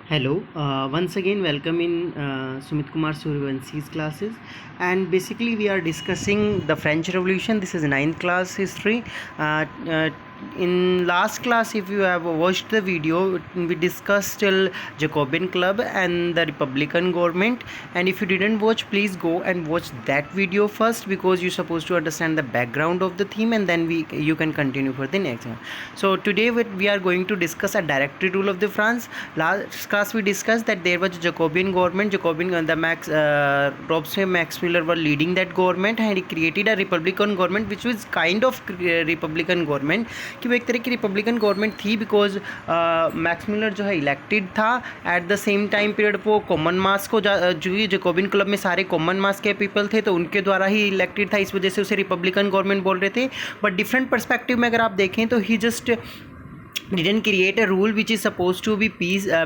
Hello, once again welcome in Sumit Kumar Suryavansi's classes, and basically we are discussing the French Revolution. This is ninth class history. In last class, if you have watched the video, we discussed till Jacobin Club and the Republican government, and if you didn't watch, please go and watch that video first, because you're supposed to understand the background of the theme, and then you can continue for the next one. So today we are going to discuss a directory rule of the France. Last class we discussed that there was a Jacobian government. Robespierre, Max Muller were leading that government, and he created a Republican government, which was kind of Republican government, कि वो एक तरह की Republican government थी, because max Miller जो है elected था at the same time period. वो कॉमन मास को जो जैकोबिन क्लब में सारे कॉमन मास के पीपल थे, तो उनके द्वारा ही इलेक्टेड था, इस वजह से उसे रिपब्लिकन गवर्नमेंट बोल रहे थे। बट डिफरेंट पर्सपेक्टिव में अगर आप देखें तो ही just didn't create a rule which is supposed to be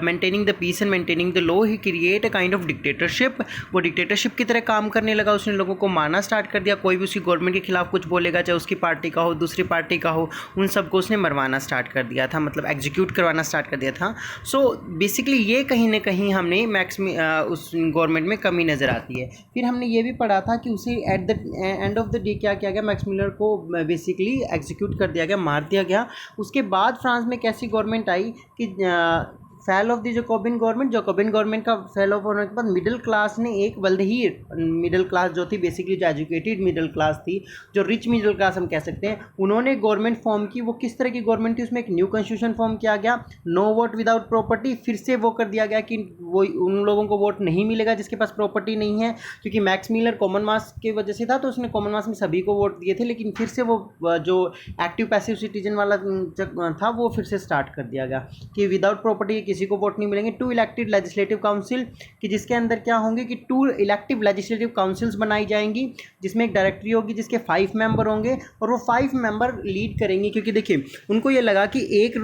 maintaining the peace and maintaining the law. He create a kind of dictatorship. वो डिक्टेटरशिप की तरह काम करने लगा। उसने लोगों को मारना स्टार्ट कर दिया। कोई भी उसकी गवर्नमेंट के खिलाफ कुछ बोलेगा, चाहे उसकी पार्टी का हो, दूसरी पार्टी का हो, उन सबको उसने मरवाना स्टार्ट कर दिया था, मतलब एग्जीक्यूट करवाना स्टार्ट कर दिया था। सो बेसिकली ये कहीं ना कहीं हमने मैक्स में उस गवर्नमेंट में कमी नज़र आती है। फिर हमने ये भी पढ़ा था कि उसे at the end of the day क्या किया गया, मैक्स मिलर को बेसिकली एग्जीक्यूट कर दिया गया, मार दिया गया। उसके बाद फ्रांस में कैसी गवर्नमेंट आई कि fell off the Jacobian government का फेल ऑफ होने के बाद मिडिल क्लास ने एक बल्द ही मिडिल क्लास जो थी, बेसिकली जो एजुकेटेड मिडिल क्लास थी, जो रिच मिडिल क्लास हम कह सकते हैं, उन्होंने गवर्नमेंट फॉर्म की। वो किस तरह की गवर्नमेंट थी, उसमें एक न्यू कॉन्स्टिट्यूशन फॉर्म किया गया। नो वोट विदाउट प्रॉपर्टी, फिर से वो कर दिया गया कि वो उन लोगों को वोट नहीं मिलेगा जिसके पास प्रॉपर्टी नहीं है, क्योंकि मैक्स मिलर कॉमन मास की वजह से था, तो उसने कॉमन मास में सभी को वोट दिए थे। लेकिन फिर से वो जो एक्टिव पैसिव सिटीजन वाला था वो फिर से स्टार्ट कर दिया गया कि विदाउट प्रॉपर्टी किसी को वोट नहीं मिलेंगे। 2 इलेक्टेड लेजिस्लेटिव काउंसिल, कि जिसके अंदर क्या होंगे कि 2 इलेक्टिव लेजिस्लेटिव काउंसिल्स बनाई जाएंगी, जिसमें एक डायरेक्टरी होगी जिसके 5 मेंबर होंगे, और वो 5 मेंबर लीड करेंगे। क्योंकि देखिए, उनको ये लगा कि एक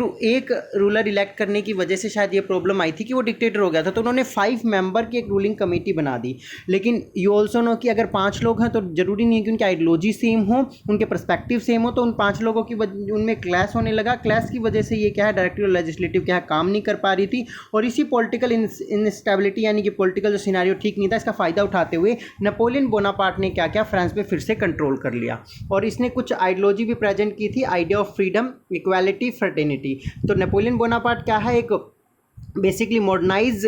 रूलर इलेक्ट करने की वजह से शायद ये प्रॉब्लम आई थी कि वो डिक्टेटर हो गया था, तो उन्होंने 5 मेंबर की एक रूलिंग कमेटी बना दी। लेकिन यू ऑल्सो नो कि अगर 5 लोग हैं तो जरूरी नहीं है कि उनकी आइडियोलॉजी सेम हो, उनके पर्सपेक्टिव सेम हो, तो उन 5 लोगों की उनमें क्लैश होने लगा। क्लैश की वजह से ये क्या है, डायरेक्टिव और लेजिस्लेटिव क्या है, काम नहीं कर पा रही थी। और इसी पॉलिटिकल इनस्टेबिलिटी, यानी कि पॉलिटिकल जो सिनेरियो ठीक नहीं था, इसका फ़ायदा उठाते हुए नेपोलियन बोनापार्ट ने क्या किया, फ्रांस पे फिर से कंट्रोल कर लिया। और इसने कुछ आइडियोलॉजी भी प्रेजेंट की थी, idea of freedom, equality, fraternity. तो नेपोलियन बोनापार्ट क्या है, एक बेसिकली मॉडर्नाइज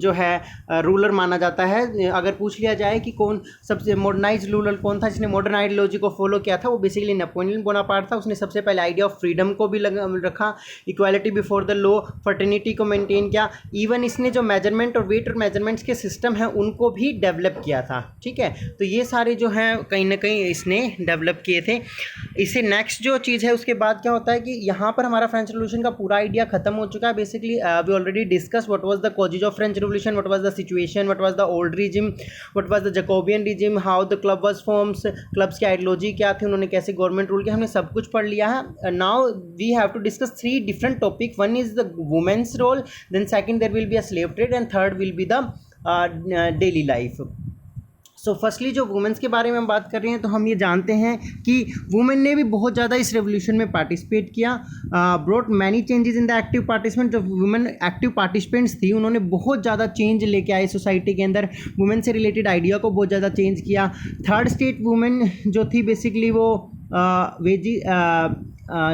जो है रूलर माना जाता है। अगर पूछ लिया जाए कि कौन सबसे मॉडर्नाइज रूलर कौन था जिसने मॉडर्न आइडियोलॉजी को फॉलो किया था, वो बेसिकली नेपोलियन बोनापार्ट था। उसने सबसे पहले आइडिया ऑफ फ्रीडम को भी रखा, equality before the law, fraternity को मेंटेन किया। इवन इसने जो मेजरमेंट और वेट और मेजरमेंट्स के सिस्टम हैं उनको भी डेवलप किया था। ठीक है, तो ये सारे जो हैं कहीं ना कहीं इसने डेवलप किए थे। इससे नेक्स्ट जो चीज़ है, उसके बाद क्या होता है कि यहाँ पर हमारा फ्रेंच रेवोल्यूशन का पूरा आइडिया खत्म हो चुका है। Basically we already discussed what was the causes of French Revolution, what was the situation, what was the old regime, what was the Jacobian regime, how the club was formed, clubs की ideology क्या थी, उन्होंने कैसे government rule किया, हमने सब कुछ पढ़ लिया है। Now we have to discuss 3 different topic. One is the women's role, then second there will be a slave trade, and third will be the daily life. So firstly जो women's के बारे में हम बात कर रहे हैं, तो हम ये जानते हैं कि वुमेन ने भी बहुत ज़्यादा इस रेवोल्यूशन में पार्टिसिपेट किया, brought many changes in the active participant. जो वुमेन एक्टिव पार्टिसिपेंट्स थी, उन्होंने बहुत ज़्यादा चेंज लेके आए सोसाइटी के अंदर, वुमेन से रिलेटेड आइडिया को बहुत ज़्यादा चेंज किया। थर्ड स्टेट वुमेन जो थी, बेसिकली वो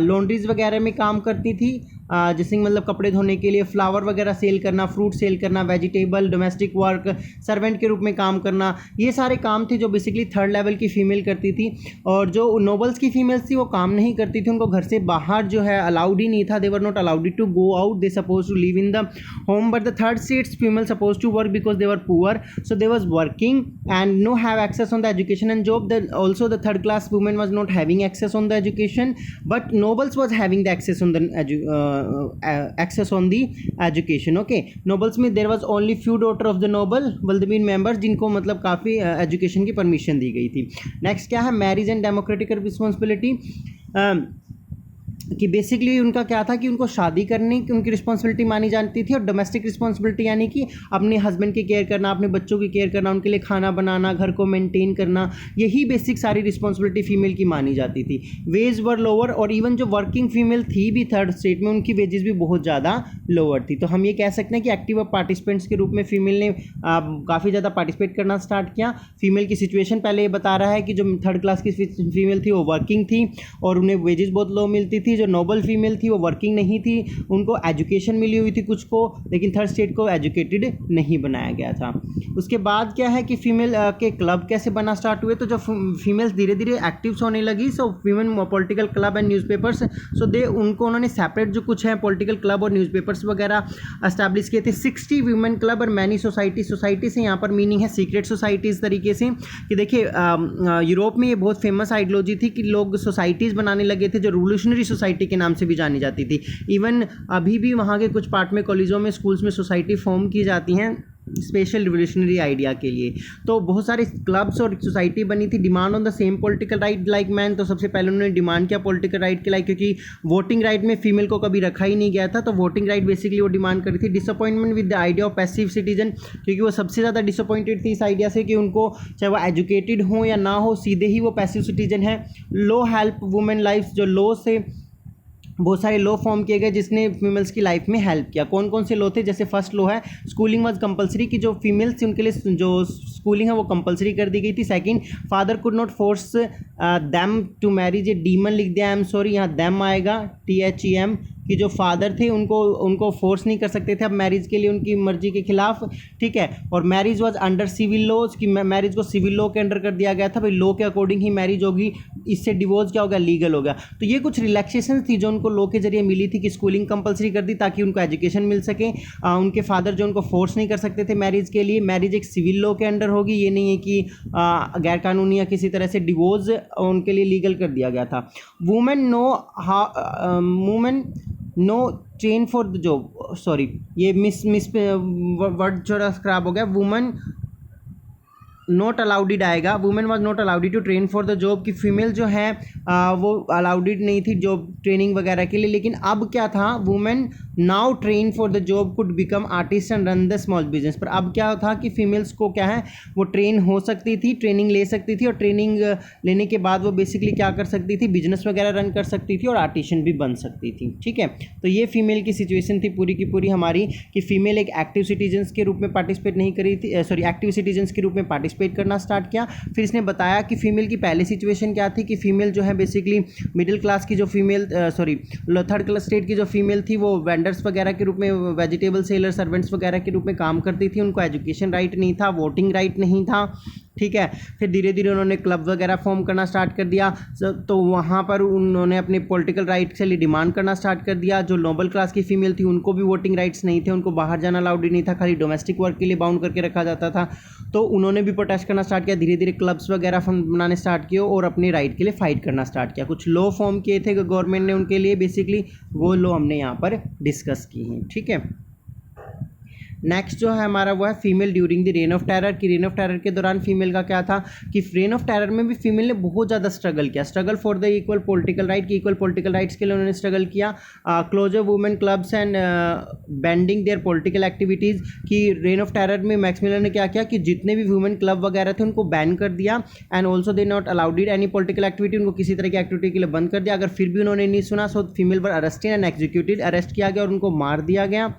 लॉन्ड्रीज वगैरह में काम करती थी, जैसे मतलब कपड़े धोने के लिए, फ्लावर वगैरह सेल करना, फ्रूट सेल करना, वेजिटेबल, डोमेस्टिक वर्क, सर्वेंट के रूप में काम करना, ये सारे काम थे जो बेसिकली थर्ड लेवल की फ़ीमेल करती थी। और जो नोबल्स की फीमेल्स थी वो काम नहीं करती थी, उनको घर से बाहर जो है अलाउड ही नहीं था, they were not allowed to go out, they suppose to live in the home. But the third states female suppose to work because they were poor, so they was working and no have access on the education and job. Also the third class women was not having access on the education, but nobles was having the access on the access on the education. Okay, nobles में there was only few daughter of the noble वल्दमीन members जिनको मतलब काफ़ी education की permission दी गई थी। Next क्या है, marriage and democratic responsibility. कि बेसिकली उनका क्या था कि उनको शादी करने की उनकी रिस्पॉन्सिबिलिटी मानी जाती थी, और डोमेस्टिक रिस्पॉन्सिबिलिटी यानी कि अपने हस्बैंड की केयर करना, अपने बच्चों की केयर करना, उनके लिए खाना बनाना, घर को मेंटेन करना, यही बेसिक सारी रिस्पॉन्सिबिलिटी फीमेल की मानी जाती थी। वेज वर लोअर, और इवन जो वर्किंग फीमेल थी भी थर्ड स्टेट में, उनकी वेजेस भी बहुत ज़्यादा लोअर थी। तो हम ये कह सकते हैं कि एक्टिव पार्टिसिपेंट्स के रूप में फीमेल ने काफ़ी ज़्यादा पार्टिसिपेट करना स्टार्ट किया। फीमेल की सिचुएशन पहले ये बता रहा है कि जो थर्ड क्लास की फीमेल थी वो वर्किंग थी और उन्हें वेजेस बहुत लो मिलती थी। जो नोबल फीमेल थी वो वर्किंग नहीं थी, उनको एजुकेशन मिली हुई थी कुछ को, लेकिन थर्ड स्टेट को एजुकेटेड नहीं बनाया गया था। उसके बाद क्या है कि फीमेल के क्लब कैसे बना स्टार्ट हुए, तो जब फीमेल्स धीरे धीरे एक्टिव्स होने लगी, so female political club and newspapers, so they उनको उन्होंने सेपरेट जो कुछ है पॉलिटिकल क्लब और न्यूज़पेपर्स वगैरह एस्टैब्लिश किए थे। 60 वीमेन क्लब और मैनी सोसाइटी से यहाँ पर मीनिंग है सीक्रेट सोसाइटी, इस तरीके से कि देखिए यूरोप में ये बहुत फेमस आइडियोलॉजी थी कि लोग सोसाइटीज़ बनाने लगे थे जो रिवोल्यूशनरी सोसाइटी के नाम से भी जानी जाती थी। इवन अभी भी वहाँ के कुछ पार्ट में कॉलेजों में स्कूल्स में सोसाइटी फॉर्म की जाती हैं स्पेशल रिवोल्यूशनरी आइडिया के लिए। तो बहुत सारे क्लब्स और सोसाइटी बनी थी। Demand on the same political right like man, तो सबसे पहले उन्होंने डिमांड किया पॉलिटिकल राइट के लाइक, क्योंकि वोटिंग राइट में फीमेल को कभी रखा ही नहीं गया था, तो वोटिंग राइट बेसिकली वो डिमांड करी थी। Disappointment with the idea of passive citizen, क्योंकि वो सबसे ज़्यादा डिसअपॉइंटेड थी इस आइडिया से कि उनको चाहे वो एजुकेटेड हो या ना हो, सीधे ही वो पैसिव सिटीजन है। लो हेल्प वुमेन लाइफ, जो लो से बहुत सारे लॉ फॉर्म किए गए जिसने फीमेल्स की लाइफ में हेल्प किया। कौन कौन से लॉ थे, जैसे फर्स्ट लॉ है स्कूलिंग वाज कंपलसरी, कि जो फीमेल्स थी उनके लिए जो स्कूलिंग है वो कंपलसरी कर दी गई थी। Second, father could not force them to marriage, a demon लिख दिया, आई एम सॉरी, यहाँ दैम आएगा THEM, कि जो फादर थे उनको फोर्स नहीं कर सकते थे अब मैरिज के लिए उनकी मर्जी के खिलाफ, ठीक है। और marriage was under civil laws, कि मैरिज को सिविल लॉ के अंडर कर दिया गया था, भाई लॉ के अकॉर्डिंग ही मैरिज होगी, इससे डिवोर्स क्या हो गया, लीगल हो गया। तो ये कुछ रिलैक्सेशन थी जो उनको लॉ के जरिए मिली थी कि स्कूलिंग कंपलसरी कर दी ताकि उनको एजुकेशन मिल सके। उनके फादर जो उनको फोर्स नहीं कर सकते थे मैरिज के लिए, मैरिज एक सिविल लॉ के अंडर होगी, ये नहीं है कि गैर कानूनी या किसी तरह से डिवोर्स उनके लिए लीगल कर दिया गया था। Women no train for the job, sorry ये मिस वर्ड थोड़ा खराब हो गया, वुमेन नॉट अलाउडेड आएगा, women was not allowed to train for the job, कि फीमेल जो है वो अलाउडेड नहीं थी जॉब ट्रेनिंग वगैरह के लिए। लेकिन अब क्या था, women now train for the job could become artist and run the small business. पर अब क्या था कि फीमेल्स को क्या है वो ट्रेन हो सकती थी, ट्रेनिंग ले सकती थी, और ट्रेनिंग लेने के बाद वो बेसिकली क्या कर सकती थी, बिजनेस वगैरह रन कर सकती थी और आर्टिशियन भी बन सकती थी, ठीक है। तो ये फीमेल की सिचुएशन थी पूरी की पूरी हमारी, कि फीमेल एक एक्टिव सिटीजन्स के रूप में पार्टिसिपेट नहीं करी थी, सॉरी एक्टिव सिटीजन्स के रूप में पार्टिसिपेट करना स्टार्ट किया। फिर इसने बताया कि फीमेल की पहली सिचुएशन क्या थी, कि फीमेल जो है बेसिकली मिडिल क्लास की जो फीमेल थर्ड क्लास स्टेट की जो फीमेल थी वो वेंडर्स वगैरह के रूप में, वेजिटेबल सेलर, सर्वेंट्स वगैरह के रूप में काम करती थी। उनको एजुकेशन राइट नहीं था, वोटिंग राइट नहीं था, ठीक है। फिर धीरे धीरे उन्होंने क्लब वगैरह फॉर्म करना स्टार्ट कर दिया, तो वहाँ पर उन्होंने अपने पॉलिटिकल राइट के लिए डिमांड करना स्टार्ट कर दिया। जो नोबल क्लास की फीमेल थी उनको भी वोटिंग राइट्स नहीं थे, उनको बाहर जाना अलाउड नहीं था, खाली डोमेस्टिक वर्क के लिए बाउंड करके रखा जाता था। तो उन्होंने भी प्रोटेस्ट करना स्टार्ट किया, धीरे धीरे क्लब्स वगैरह बनाने स्टार्ट किए और अपने राइट के लिए फाइट करना स्टार्ट किया। कुछ लॉ फॉर्म किए थे गवर्नमेंट ने उनके लिए, बेसिकली वो लॉ हमने यहाँ पर डिस्कस की हैं, ठीक है। नेक्स्ट जो है हमारा वो है female during the rain of terror, कि रेन ऑफ टेरर के दौरान फीमेल का क्या था कि रेन ऑफ टेरर में भी फीमेल ने बहुत ज़्यादा स्ट्रगल किया, struggle for the equal political right, की इक्वल पॉलिटिकल राइट्स के लिए उन्होंने स्ट्रगल किया। Closure women clubs and banding their political activities, कि रेन ऑफ टेरर में मैक्स मिलर ने क्या किया कि जितने भी वुमेन क्लब वगैरह थे उनको बैन कर दिया, and also they not allowed any political activity, उनको किसी तरह की एक्टिविटी के लिए बंद कर दिया। अगर फिर भी उन्होंने नहीं सुना सो फीमेल पर अरेस्टेड एंड एग्जीक्यूटेड, अरेस्ट किया गया और उनको मार दिया गया।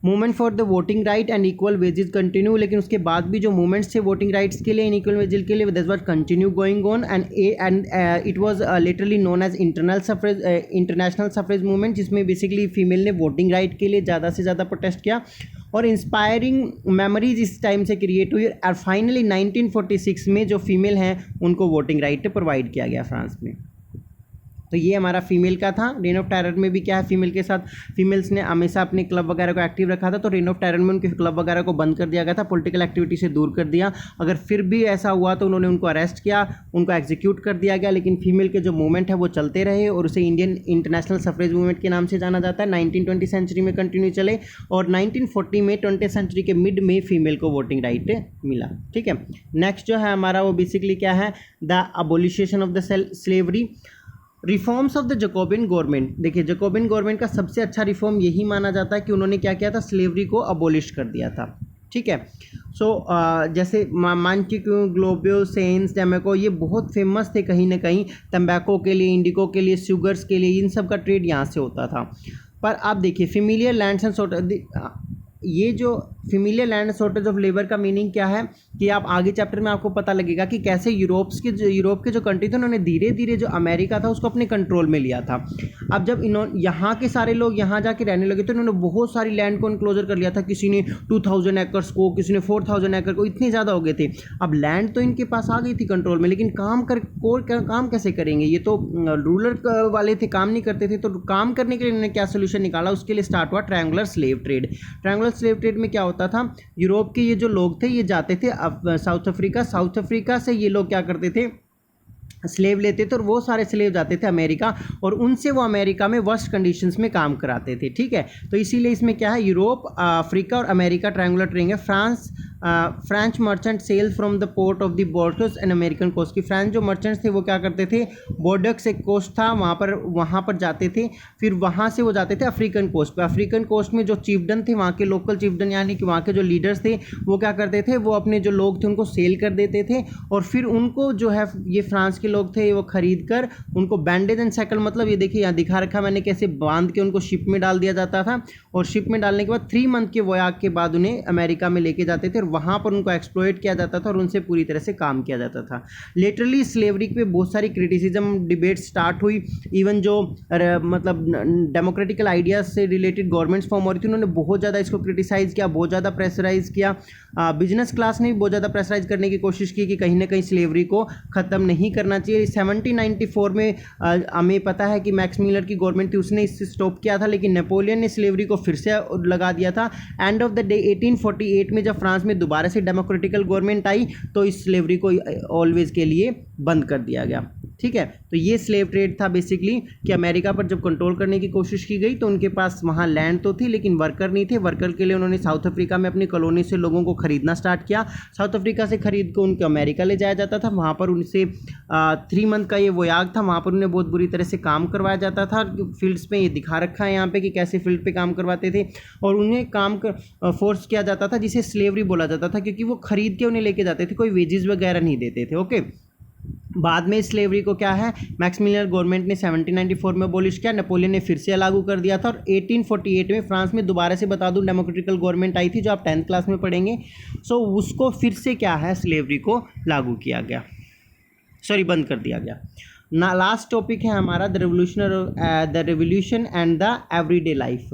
Movement for the voting right and equal wages continue, लेकिन उसके बाद भी जो मूवमेंट्स थे वोटिंग राइट्स के लिए, इक्वल वेजेस के लिए, that was continue going on, and it was literally known as international suffrage movement, जिसमें बेसिकली फीमेल ने वोटिंग राइट के लिए ज़्यादा से ज़्यादा प्रोटेस्ट किया। और इंस्पायरिंग मेमोरीज इस टाइम से क्रिएट हुई, और फाइनली 1946 में जो फीमेल हैं उनको वोटिंग राइट प्रोवाइड किया गया फ्रांस में। तो ये हमारा फीमेल का था। रेन ऑफ टेरर में भी क्या है, फीमेल के साथ फीमेल्स ने हमेशा अपने क्लब वगैरह को एक्टिव रखा था, तो रेन ऑफ टेरर में उनके क्लब वगैरह को बंद कर दिया गया था, पॉलिटिकल एक्टिविटी से दूर कर दिया। अगर फिर भी ऐसा हुआ तो उन्होंने उनको अरेस्ट किया, उनको एग्जीक्यूट कर दिया गया, लेकिन फीमेल के जो मूवमेंट है वो चलते रहे और उसे इंडियन इंटरनेशनल सफरेज मूवमेंट के नाम से जाना जाता है। 1920 सेंचुरी में कंटिन्यू चले और 1940 में 20th सेंचुरी के मिड में फीमेल को वोटिंग राइट मिला, ठीक है। नेक्स्ट जो है हमारा वो बेसिकली क्या है, the abolition of the slavery. Reforms of the Jacobian government, देखिए जैकोबिन गवर्नमेंट का सबसे अच्छा रिफॉर्म यही माना जाता है कि उन्होंने क्या किया था, स्लेवरी को अबोलिश कर दिया था, ठीक है। सो जैसे मांटिक्यू, ग्लोबियो, सेंस, डेमेको, ये बहुत फेमस थे कहीं ना कहीं, तंबाकू के लिए, इंडिको के लिए, शुगर्स के लिए, इन सब का ट्रेड यहाँ से होता था। पर आप देखिए फेमिलियर लैंड्स एंड शॉर्टेज, ये जो familiar land shortage of labour का मीनिंग क्या है कि आप आगे चैप्टर में आपको पता लगेगा कि कैसे यूरोप के जो कंट्री थे उन्होंने धीरे धीरे जो अमेरिका था उसको अपने कंट्रोल में लिया था। अब जब यहाँ के सारे लोग यहाँ जाके रहने लगे तो इन्होंने बहुत सारी लैंड को इनक्लोजर कर लिया था, किसी ने 2000 एकर्स को, किसी ने 4000 एकड़ को, इतने ज़्यादा हो गए थे। अब लैंड तो इनके पास आ गई थी कंट्रोल में, लेकिन काम कैसे करेंगे, ये तो रूलर वाले थे, काम नहीं करते थे। तो काम करने के लिए इन्होंने क्या सोल्यूशन निकाला, उसके लिए स्टार्ट हुआ triangular slave trade. Triangular slave trade में क्या होता था, यूरोप के ये जो लोग थे ये जाते थे साउथ अफ्रीका से ये लोग क्या करते थे, स्लेव लेते थे और वो सारे स्लेव जाते थे अमेरिका और उनसे वो अमेरिका में वर्स्ट कंडीशंस में काम कराते थे, ठीक है। तो इसीलिए इसमें क्या है, यूरोप, अफ्रीका और अमेरिका ट्रायंगुलर ट्रेड है। French merchant sail from the port of the borders and American coast की, फ्रेंच जो मर्चेंट्स थे वो क्या करते थे, बॉर्डर्स एक कोस्ट था वहाँ पर जाते थे, फिर वहाँ से वो जाते थे अफ्रीकन कोस्ट पर। अफ्रीकन कोस्ट में जो चीफडन थे, वहाँ के लोकल चीफडन यानी कि वहाँ के जो लीडर्स थे, वो क्या करते थे, वो अपने जो लोग थे उनको सेल कर देते थे और फिर उनको जो है ये फ्रांस के लोग थे वो खरीद कर उनको बैंडेज एंड सैकल, मतलब ये देखिए यहाँ दिखा रखा मैंने कैसे बांध के उनको शिप में डाल दिया जाता था और शिप में डालने के बाद 3 मंथ के वयाग के बाद उन्हें अमेरिका में लेके जाते थे और वहाँ पर उनको एक्सप्लॉइट किया जाता था और उनसे पूरी तरह से काम किया जाता था। लिटरली स्लेवरी पे बहुत सारी क्रिटिसिज्म डिबेट स्टार्ट हुई, इवन जो मतलब डेमोक्रेटिकल आइडियाज से रिलेटेड गवर्नमेंट्स फॉर्म हो रही थी उन्होंने बहुत ज़्यादा इसको क्रिटिसाइज़ किया, बहुत ज़्यादा प्रेशराइज किया। बिजनेस क्लास ने भी बहुत ज़्यादा प्रेशराइज करने की कोशिश की कि कहीं ना कहीं स्लेवरी को ख़त्म नहीं करना चाहिए। 1794 में हमें पता है कि मैक्स मिलर की गवर्नमेंट थी, उसने इसे स्टॉप किया था, लेकिन नेपोलियन ने स्लेवरी को फिर से लगा दिया था। एंड ऑफ द डे 1848 में जब फ्रांस में दोबारा से डेमोक्रेटिकल गवर्नमेंट आई तो इस स्लेवरी को ऑलवेज के लिए बंद कर दिया गया, ठीक है। तो ये स्लेव ट्रेड था बेसिकली कि अमेरिका पर जब कंट्रोल करने की कोशिश की गई तो उनके पास वहाँ लैंड तो थी लेकिन वर्कर नहीं थे। वर्कर के लिए उन्होंने साउथ अफ्रीका में अपनी कॉलोनी से लोगों को खरीदना स्टार्ट किया। साउथ अफ्रीका से खरीद को उनको अमेरिका ले जाया जाता था, वहाँ पर उनसे 3 मंथ का ये वोयाग था, वहाँ पर उन्हें बहुत बुरी तरह से काम करवाया जाता था। फील्ड्स पे ये दिखा रखा है यहाँ पे कि कैसे फील्ड पे काम करवाते थे और उन्हें काम कर फोर्स किया जाता था, जिसे स्लेवरी बोला जाता था, क्योंकि वो खरीद के उन्हें लेके जाते थे, कोई वेजेस वगैरह नहीं देते थे, ओके। बाद में स्लेवरी को क्या है, मैक्स मिलर गवर्नमेंट ने 1794 में अबॉलिश किया, नेपोलियन ने फिर से लागू कर दिया था और 1848 में फ्रांस में दोबारा से बता दूं डेमोक्रेटिकल गवर्नमेंट आई थी जो आप 10th क्लास में पढ़ेंगे। सो उसको फिर से क्या है, स्लेवरी को लागू किया गया, सॉरी बंद कर दिया गया ना। लास्ट टॉपिक है हमारा the revolution and the everyday life.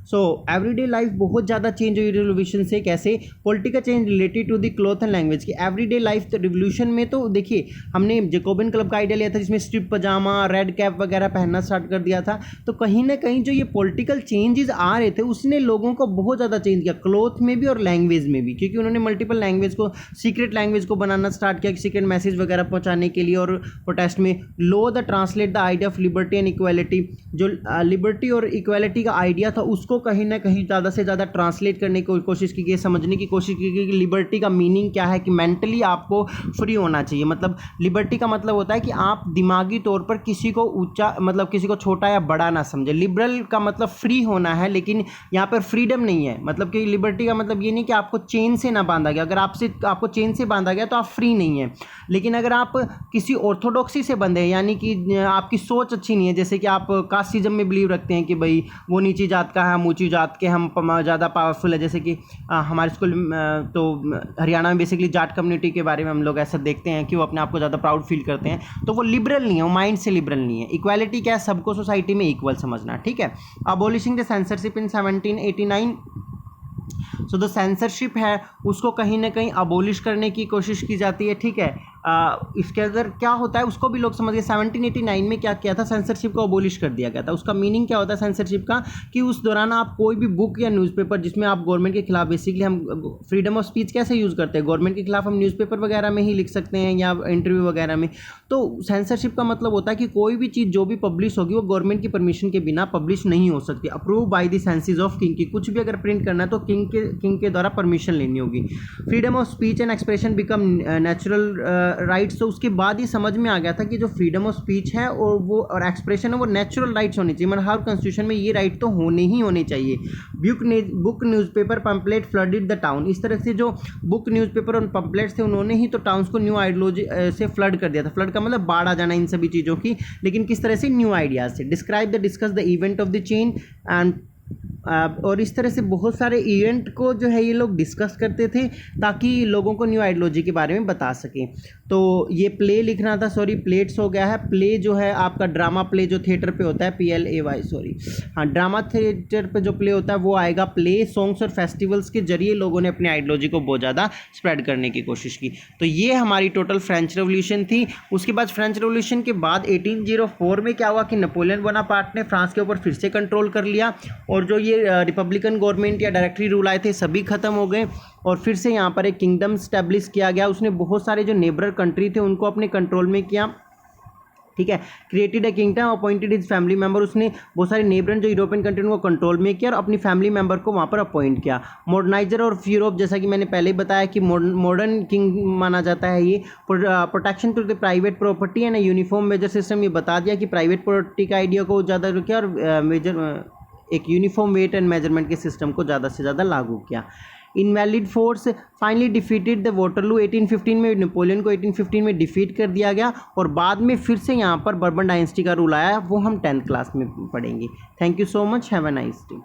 So everyday life बहुत ज़्यादा चेंज हुई रिवोल्यूशन से। कैसे, political change related to the cloth and language की एवरीडे लाइफ। तो रिवोल्यूशन में तो देखिए हमने जैकोबिन क्लब का आइडिया लिया था जिसमें स्ट्रिप पजामा, रेड कैप वगैरह पहनना स्टार्ट कर दिया था। तो कहीं ना कहीं जो ये पॉलिटिकल चेंजेस आ रहे थे उसने लोगों को बहुत ज़्यादा चेंज किया, क्लॉथ में भी और लैंग्वेज में भी, क्योंकि उन्होंने मल्टीपल लैंग्वेज को, सीक्रेट लैंग्वेज को बनाना स्टार्ट किया सीक्रेट मैसेज वगैरह पहुँचाने के लिए। और प्रोटेस्ट में लो the translate the idea of liberty and equality, जो लिबर्टी और इक्वालिटी का आइडिया था उसको कहीं ना कहीं ज़्यादा से ज़्यादा ट्रांसलेट करने की कोशिश की गई, समझने की कोशिश की गई कि लिबर्टी का मीनिंग क्या है, कि मेंटली आपको फ्री होना चाहिए। मतलब लिबर्टी का मतलब होता है कि आप दिमागी तौर पर किसी को ऊंचा, मतलब किसी को छोटा या बड़ा ना समझे। लिबरल का मतलब फ्री होना है, लेकिन यहाँ पर फ्रीडम नहीं है। मतलब कि लिबर्टी का मतलब ये नहीं कि आपको चेन से ना बांधा गया, अगर आपको चेन से बांधा गया तो आप फ्री नहीं है। लेकिन अगर आप किसी ऑर्थोडॉक्सी से बंधे, यानी कि आपकी सोच अच्छी नहीं है, जैसे कि आप कास्टिज्म में बिलीव रखते हैं कि भाई वो नीची जात का है, हम ऊंची जात के, हम ज़्यादा पावरफुल है, जैसे कि हमारे स्कूल तो हरियाणा में बेसिकली जाट कम्युनिटी के बारे में हम लोग ऐसा देखते हैं कि वो अपने आप को ज़्यादा प्राउड फील करते हैं, तो वो लिबरल नहीं है, वो माइंड से लिबरल नहीं है। इक्वालिटी क्या है, सबको सोसाइटी में इक्वल समझना, ठीक है। Abolishing the censorship in 1789। So the censorship है उसको कहीं ना कहीं अबॉलिश करने की कोशिश की जाती है, ठीक है। इसके अगर क्या होता है उसको भी लोग समझ गए। 1789 में क्या किया था, सेंसरशिप को अबॉलिश कर दिया गया था। उसका मीनिंग क्या होता है सेंसरशिप का, कि उस दौरान आप कोई भी बुक या न्यूज़पेपर जिसमें आप गवर्नमेंट के खिलाफ, बेसिकली हम फ्रीडम ऑफ स्पीच कैसे यूज़ करते हैं, गवर्नमेंट के खिलाफ हम न्यूज़पेपर वगैरह में ही लिख सकते हैं या इंटरव्यू वगैरह में। तो सेंसरशिप का मतलब होता है कि कोई भी चीज़ जो भी पब्लिश होगी वो गवर्नमेंट की परमिशन के बिना पब्लिश नहीं हो सकती, approve by the senses of king की। कुछ भी अगर प्रिंट करना है तो किंग के द्वारा परमिशन लेनी होगी। Freedom of speech and expression become natural rights, तो उसके बाद ये समझ में आ गया था कि जो फ्रीडम ऑफ स्पीच है और एक्सप्रेशन है वो नेचुरल राइट्स होनी चाहिए, मतलब हर कॉन्स्टिट्यूशन में ये राइट तो होने ही होने चाहिए। Book newspaper pamphlet flooded the town, इस तरह से जो बुक न्यूज़पेपर और पम्पलेट्स थे उन्होंने ही तो टाउन्स को न्यू आइडियोलॉजी से फ्लड कर दिया था। फ्लड का मतलब बाढ़ आ जाना इन सभी चीज़ों की, लेकिन किस तरह से, न्यू आइडियाज़ से। Describe the discuss the event of the chain and और इस तरह से बहुत सारे इवेंट को जो है ये लोग डिस्कस करते थे ताकि लोगों को न्यू आइडियोलॉजी के बारे में बता सकें। तो ये प्ले लिखना था, सॉरी प्लेट्स हो गया है। प्ले जो है आपका ड्रामा प्ले जो थिएटर पे होता है, PLAY सॉरी, हाँ ड्रामा थिएटर पे जो प्ले होता है वो आएगा। प्ले सॉन्ग्स और फेस्टिवल्स के जरिए लोगों ने अपनी आइडियोलॉजी को बहुत ज़्यादा स्प्रेड करने की कोशिश की। तो ये हमारी टोटल फ्रेंच रेवोल्यूशन थी। उसके बाद फ्रेंच रेवोल्यूशन के बाद 1804 में क्या हुआ कि नेपोलियन बोनापार्ट ने फ्रांस के ऊपर फिर से कंट्रोल कर लिया और जो ये रिपब्लिकन गवर्नमेंट या डायरेक्टरी रूल आए थे सभी खत्म हो गए और फिर से यहाँ पर एक किंगडम स्टैब्लिश किया गया। उसने बहुत सारे जो नेबर कंट्री थे उनको अपने कंट्रोल में किया, ठीक है। Created a kingdom, appointed his family member, उसने बहुत सारे नेबरन जो यूरोपियन कंट्री उनको कंट्रोल में किया और अपनी फैमिली मेंबर को वहाँ पर अपॉइंट किया। मॉडर्नाइजर और यूरोप, जैसा कि मैंने पहले ही बताया कि मॉडर्न किंग माना जाता है ये। Protection to the private property and uniform measure system, ये बता दिया कि प्राइवेट प्रॉपर्टी का आइडिया को ज़्यादा किया और मेजर एक यूनिफॉर्म वेट एंड मेजरमेंट के सिस्टम को ज़्यादा से ज़्यादा लागू किया। Invalid force finally defeated the Waterloo, 1815 में नेपोलियन को 1815 में डिफीट कर दिया गया और बाद में फिर से यहाँ पर बर्बन डायनेस्टी का रूल आया, वो हम 10th क्लास में पढ़ेंगे। Thank you so much, have a nice day.